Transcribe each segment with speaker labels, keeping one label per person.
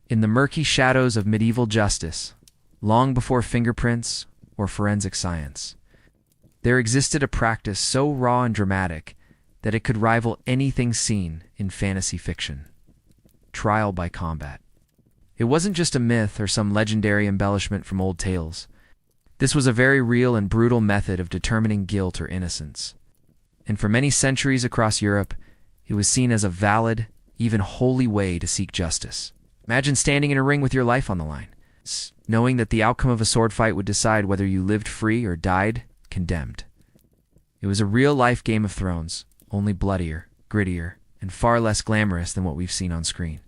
Speaker 1: In the murky shadows of medieval justice, long before fingerprints or forensic science, there existed a practice so raw and dramatic that it could rival anything seen in fantasy fiction: trial by combat. It wasn't just a myth or some legendary embellishment from old tales. This was a very real and brutal method of determining guilt or innocence. And for many centuries across Europe, it was seen as a valid, even holy way to seek justice. Imagine standing in a ring with your life on the line, knowing that the outcome of a sword fight would decide whether you lived free or died condemned. It was a real-life Game of Thrones, only bloodier, grittier, and far less glamorous than what we've seen on screen.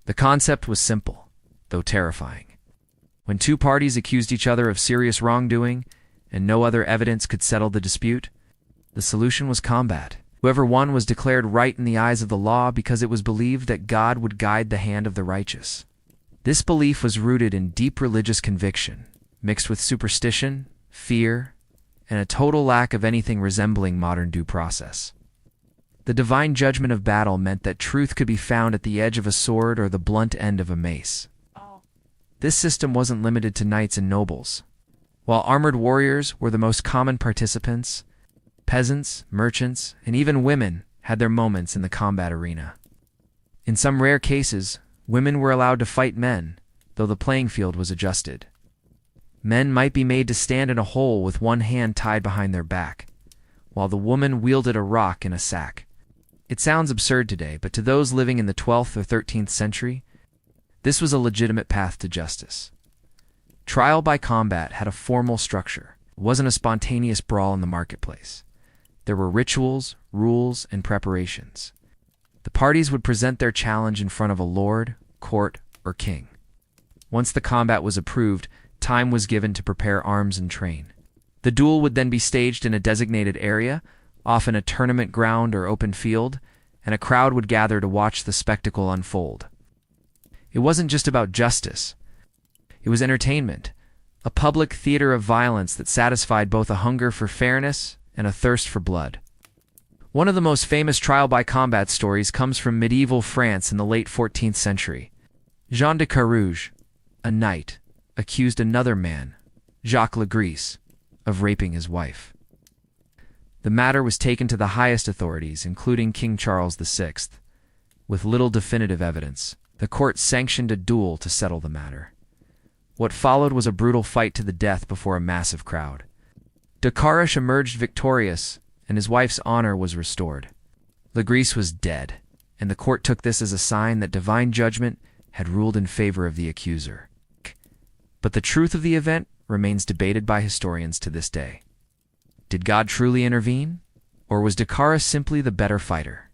Speaker 1: The concept was simple, though terrifying. When two parties accused each other of serious wrongdoing and no other evidence could settle the dispute, the solution was combat. Whoever won was declared right in the eyes of the law because it was believed that God would guide the hand of the righteous. This belief was rooted in deep religious conviction, mixed with superstition, fear, and a total lack of anything resembling modern due process. The divine judgment of battle meant that truth could be found at the edge of a sword or the blunt end of a mace. This system wasn't limited to knights and nobles. While armored warriors were the most common participants, peasants, merchants, and even women had their moments in the combat arena. In some rare cases, women were allowed to fight men, though the playing field was adjusted. Men might be made to stand in a hole with one hand tied behind their back, while the woman wielded a rock in a sack. It sounds absurd today, but to those living in the 12th or 13th century, this was a legitimate path to justice. Trial by combat had a formal structure. It wasn't a spontaneous brawl in the marketplace. There were rituals, rules, and preparations. The parties would present their challenge in front of a lord, court, or king. Once the combat was approved, time was given to prepare arms and train. The duel would then be staged in a designated area, often a tournament ground or open field, and a crowd would gather to watch the spectacle unfold. It wasn't just about justice. It was entertainment, a public theater of violence that satisfied both a hunger for fairness and a thirst for blood. One of the most famous trial by combat stories comes from medieval France in the late 14th century. Jean de Carouge, a knight, accused another man, Jacques Legris, of raping his wife. The matter was taken to the highest authorities, including King Charles VI. With little definitive evidence, the court sanctioned a duel to settle the matter. What followed was a brutal fight to the death before a massive crowd. De Carouge emerged victorious, and his wife's honor was restored. Legris was dead, and the court took this as a sign that divine judgment had ruled in favor of the accuser. But the truth of the event remains debated by historians to this day. Did God truly intervene, or was De Carouge simply the better fighter?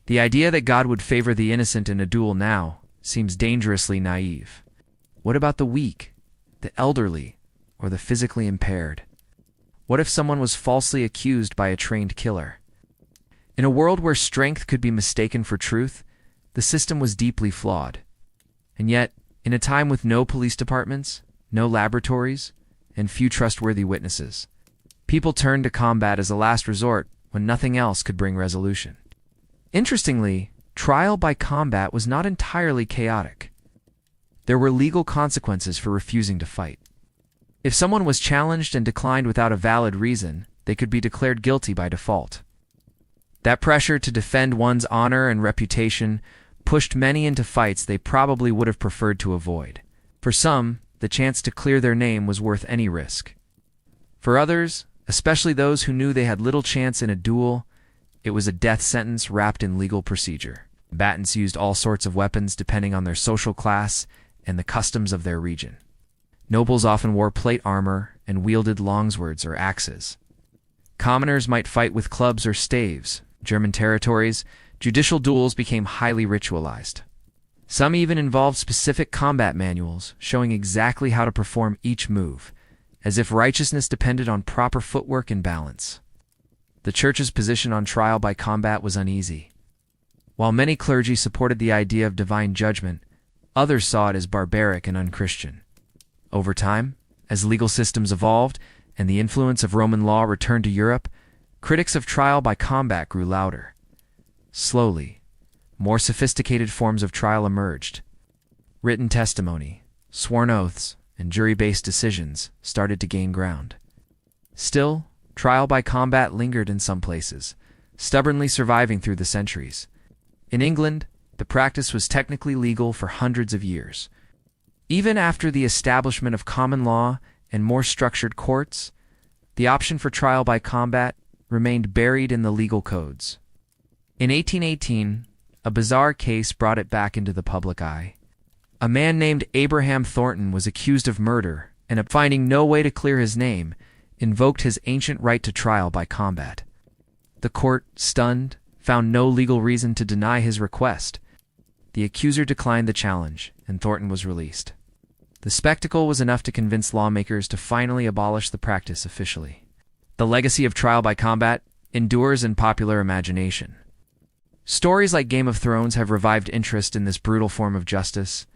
Speaker 1: The idea that God would favor the innocent in a duel now seems dangerously naive. What about the weak, the elderly, or the physically impaired? What if someone was falsely accused by a trained killer? In a world where strength could be mistaken for truth, the system was deeply flawed. And yet, in a time with no police departments, no laboratories, and few trustworthy witnesses, people turned to combat as a last resort when nothing else could bring resolution. Interestingly, trial by combat was not entirely chaotic. There were legal consequences for refusing to fight. If someone was challenged and declined without a valid reason, they could be declared guilty by default. That pressure to defend one's honor and reputation pushed many into fights they probably would have preferred to avoid. For some, the chance to clear their name was worth any risk. For others, especially those who knew they had little chance in a duel, it was a death sentence wrapped in legal procedure. Combatants used all sorts of weapons depending on their social class and the customs of their region. Nobles often wore plate armor and wielded longswords or axes. Commoners might fight with clubs or staves. German territories, judicial duels became highly ritualized. Some even involved specific combat manuals showing exactly how to perform each move, as if righteousness depended on proper footwork and balance. The church's position on trial by combat was uneasy. While many clergy supported the idea of divine judgment, others saw it as barbaric and unchristian. Over time, as legal systems evolved and the influence of Roman law returned to Europe, critics of trial by combat grew louder. Slowly, more sophisticated forms of trial emerged. Written testimony, sworn oaths, and jury-based decisions started to gain ground. Still, trial by combat lingered in some places, stubbornly surviving through the centuries. In England, the practice was technically legal for hundreds of years. Even after the establishment of common law and more structured courts, the option for trial by combat remained buried in the legal codes. In 1818, a bizarre case brought it back into the public eye. A man named Abraham Thornton was accused of murder, and finding no way to clear his name, invoked his ancient right to trial by combat. The court, stunned, found no legal reason to deny his request. The accuser declined the challenge, and Thornton was released. The spectacle was enough to convince lawmakers to finally abolish the practice officially. The legacy of trial by combat endures in popular imagination. Stories like Game of Thrones have revived interest in this brutal form of justice.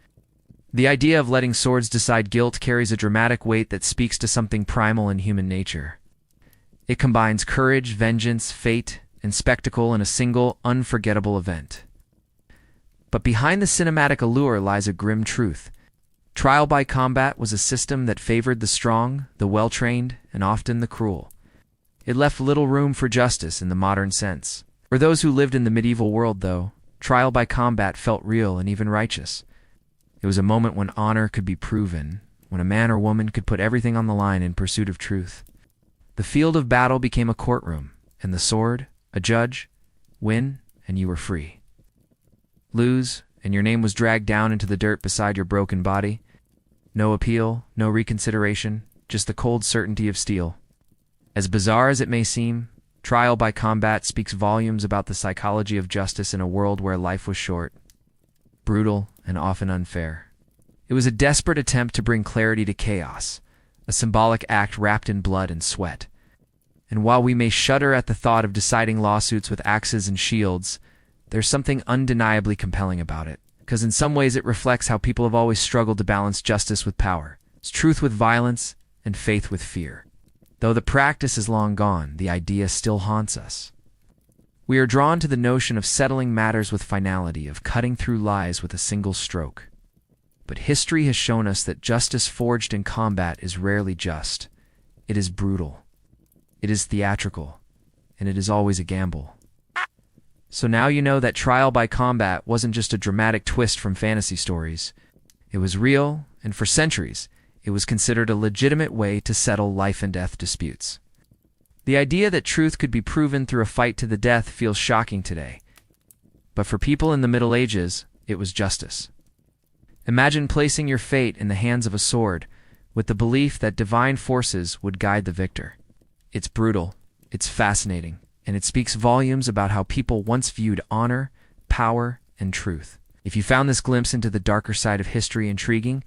Speaker 1: The idea of letting swords decide guilt carries a dramatic weight that speaks to something primal in human nature. It combines courage, vengeance, fate, and spectacle in a single, unforgettable event. But behind the cinematic allure lies a grim truth. Trial by combat was a system that favored the strong, the well-trained, and often the cruel. It left little room for justice in the modern sense. For those who lived in the medieval world, though, trial by combat felt real and even righteous. It was a moment when honor could be proven, when a man or woman could put everything on the line in pursuit of truth. The field of battle became a courtroom, and the sword, a judge. Win, and you were free. Lose, and your name was dragged down into the dirt beside your broken body. No appeal, no reconsideration, just the cold certainty of steel. As bizarre as it may seem, trial by combat speaks volumes about the psychology of justice in a world where life was short, brutal, and often unfair. It was a desperate attempt to bring clarity to chaos, a symbolic act wrapped in blood and sweat. And while we may shudder at the thought of deciding lawsuits with axes and shields, there's something undeniably compelling about it, because in some ways it reflects how people have always struggled to balance justice with power, truth with violence, and faith with fear. Though the practice is long gone, the idea still haunts us. We are drawn to the notion of settling matters with finality, of cutting through lies with a single stroke. But history has shown us that justice forged in combat is rarely just. It is brutal. It is theatrical. And it is always a gamble. So now you know that trial by combat wasn't just a dramatic twist from fantasy stories. It was real, and for centuries, it was considered a legitimate way to settle life and death disputes. The idea that truth could be proven through a fight to the death feels shocking today. But for people in the Middle Ages, it was justice. Imagine placing your fate in the hands of a sword, with the belief that divine forces would guide the victor. It's brutal, it's fascinating, and it speaks volumes about how people once viewed honor, power, and truth. If you found this glimpse into the darker side of history intriguing,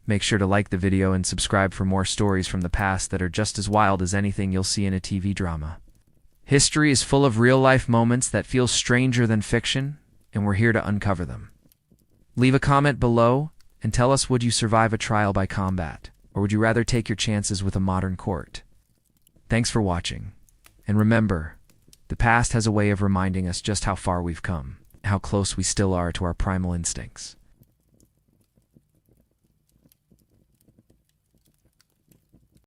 Speaker 1: make sure to like the video and subscribe for more stories from the past that are just as wild as anything you'll see in a TV drama. History is full of real-life moments that feel stranger than fiction, and we're here to uncover them. Leave a comment below and tell us, would you survive a trial by combat, or would you rather take your chances with a modern court? Thanks for watching, and remember, the past has a way of reminding us just how far we've come, how close we still are to our primal instincts.